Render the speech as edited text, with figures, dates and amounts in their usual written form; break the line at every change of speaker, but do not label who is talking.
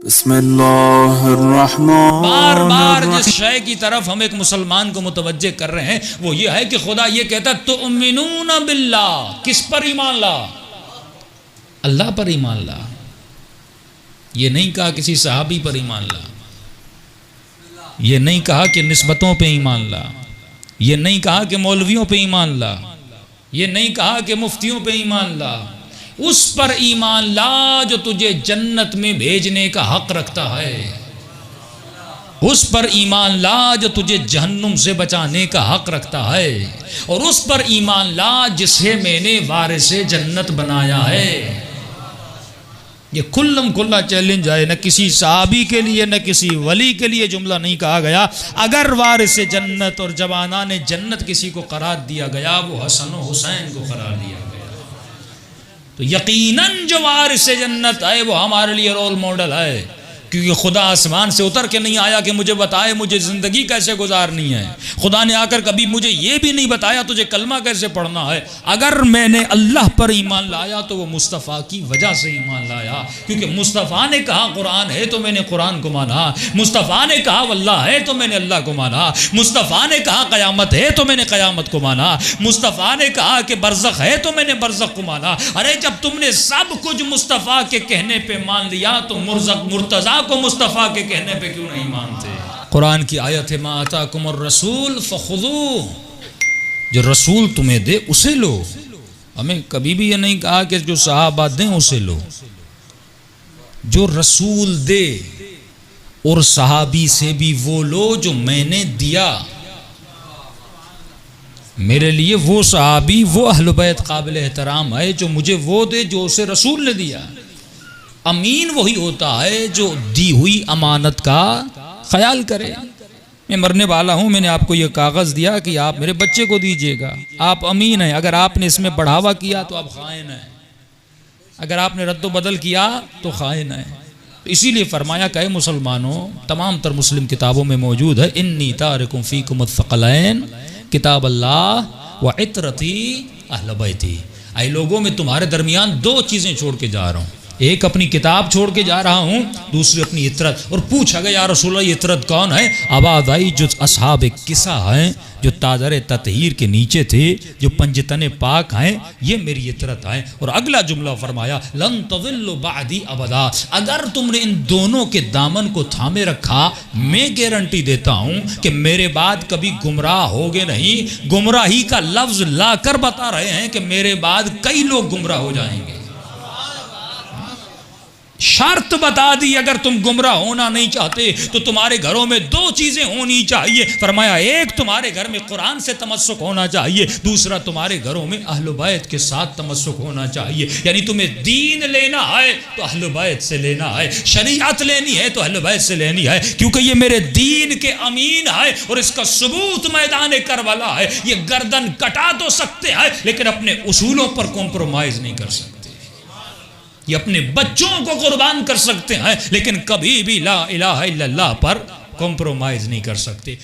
बार बार जिस शय की तरफ हम एक मुसलमान को मुतवज्जे कर रहे हैं वो ये है कि खुदा ये कहता है तुमिनूना बिल्लाह, किस पर ईमान ला? अल्लाह पर ईमान ला। ये नहीं कहा किसी सहाबी पर ईमान ला, ये नहीं कहा कि निस्बतों पे ईमान ला, ये नहीं कहा कि मौलवियों पे ईमान ला, ये नहीं कहा कि मुफ्तियों पे ईमान ला। उस पर ईमान ला जो तुझे जन्नत में भेजने का हक रखता है। उस पर ईमान ला जो तुझे जहन्नुम से बचाने का हक रखता है। और उस पर ईमान ला जिसे मैंने वारिसे जन्नत बनाया है। ये खुल्लम खुल्ला चैलेंज है, न किसी सहाबी के लिए न किसी वली के लिए जुमला नहीं कहा गया। अगर वारिसे जन्नत और जवाना ने जन्नत किसी को करार दिया गया वो हसन और हुसैन को करार दिया गया। तो यकीनन जो वारिसे जन्नत है वो हमारे लिए रोल मॉडल है, क्योंकि खुदा आसमान से उतर के नहीं आया कि मुझे बताए मुझे ज़िंदगी कैसे गुजारनी है। खुदा ने आकर कभी मुझे ये भी नहीं बताया तुझे कलमा कैसे पढ़ना है। अगर मैंने अल्लाह पर ईमान लाया तो वो मुस्तफ़ा की वजह से ईमान लाया, क्योंकि मुस्तफ़ा ने कहा कुरान है तो मैंने कुरान को माना, मुस्तफ़ा ने कहा अल्लाह है तो मैंने अल्लाह को माना, मुस्तफ़ा ने कहा क़यामत है तो मैंने क़यामत को माना, मुस्तफ़ा ने कहा कि बरज़ख है तो मैंने बरज़ख को माना। अरे जब तुमने सब कुछ मुस्तफ़ा के कहने पर मान लिया तो मुर्तज़ा को मुस्तफ़ा के कहने पे क्यों नहीं मानते? कुरान की आयत है मा आताकुमुर रसूल फखुदू, जो रसूल तुम्हें दे उसे लो। हमें कभी भी ये नहीं कहा कि जो सहाबा दें उसे लो। जो रसूल दे और सहाबी से भी वो लो जो मैंने दिया। मेरे लिए वो सहाबी वो अहले बैत काबिल एहतराम है जो मुझे वो दे जो उसे रसूल ने दिया। अमीन वही होता है जो दी हुई अमानत का ख्याल करे। मैं मरने वाला हूँ, मैंने आपको ये कागज़ दिया कि आप मेरे बच्चे को दीजिएगा, आप अमीन हैं। अगर आपने इसमें बढ़ावा किया तो आप खाइन हैं, अगर आपने रद्द बदल किया तो खाइन है। तो इसीलिए फरमाया कि मुसलमानों, तमाम तर मुस्लिम किताबों में मौजूद है इन्नी तारिकुम फीकुम अत्थक़लैन किताब अल्लाह व इतरती अहल बैती। ऐ लोगों में तुम्हारे दरमियान दो चीज़ें छोड़ के जा रहा हूँ, एक अपनी किताब छोड़ के जा रहा हूँ, दूसरी अपनी इतरत। और पूछा गया या रसूल अल्लाह इतरत कौन है? आवाज़ आई जो असहाब किसा हैं, जो तादर ततहीर के नीचे थे, जो पंजतन पाक हैं, ये मेरी इतरत है। और अगला जुमला फरमाया लन तज़िल्लु बादी अबदा। अगर तुमने इन दोनों के दामन को थामे रखा, मैं गारंटी देता हूँ कि मेरे बाद कभी गुमराह होगे नहीं। गुमराही का लफ्ज़ ला कर बता रहे हैं कि मेरे बाद कई लोग गुमराह हो जाएंगे। शर्त बता दी, अगर तुम गुमराह होना नहीं चाहते तो तुम्हारे घरों में दो चीजें होनी चाहिए। फरमाया एक तुम्हारे घर में कुरान से तमस्सुक होना चाहिए, दूसरा तुम्हारे घरों में अहले बैत के साथ तमस्सुक होना चाहिए। यानी तुम्हें दीन लेना है तो अहले बैत से लेना है, शरीयत लेनी है तो अहले बैत से लेनी है, क्योंकि ये मेरे दीन के अमीन है और इसका सबूत मैदान करबला है। ये गर्दन कटा तो सकते हैं लेकिन अपने उसूलों पर कॉम्प्रोमाइज नहीं कर सकते। ये अपने बच्चों को कुर्बान कर सकते हैं लेकिन कभी भी ला इलाहा इल्लल्लाह पर कॉम्प्रोमाइज नहीं कर सकते।